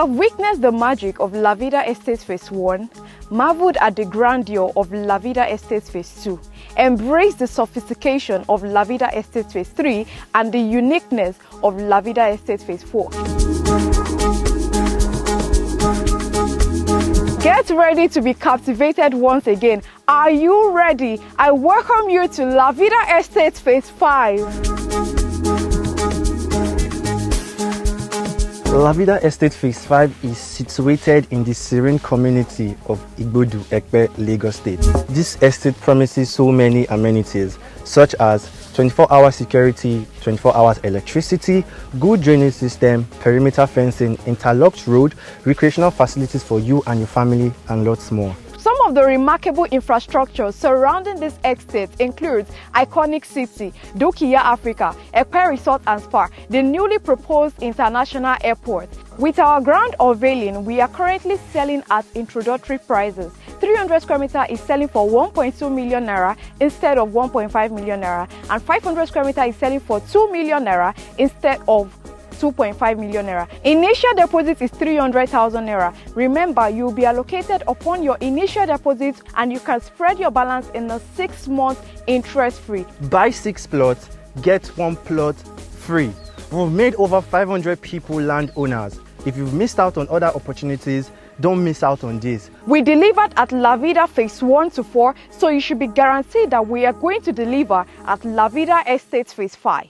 have witnessed the magic of LAVIDA Estate Phase 1, marveled at the grandeur of LAVIDA Estate Phase 2, embraced the sophistication of LAVIDA Estate Phase 3 and the uniqueness of LAVIDA Estate Phase 4. Get ready to be captivated once again. Are you ready? I welcome you to LAVIDA Estate Phase 5. LAVIDA Estate Phase 5 is situated in the serene community of Igbodu, Epe, Lagos State. This estate promises so many amenities such as 24-hour security, 24 hours electricity, good drainage system, perimeter fencing, interlocked road, recreational facilities for you and your family, and lots more. Some of the remarkable infrastructure surrounding this estate includes iconic city, Dukia, Africa, Epe Resort and Spa, the newly proposed international airport. With our grand unveiling, we are currently selling at introductory prices. 300 square meter is selling for 1.2 million naira instead of 1.5 million naira, and 500 square meter is selling for 2 million naira instead of 2.5 million naira. Initial deposit is 300,000 naira. Remember, you will be allocated upon your initial deposit and you can spread your balance in a 6-month interest-free. Buy 6 plots, get 1 plot free. We've made over 500 people landowners. If you've missed out on other opportunities, don't miss out on this. We delivered at LAVIDA Phase 1 to 4, so you should be guaranteed that we are going to deliver at LAVIDA Estate Phase 5.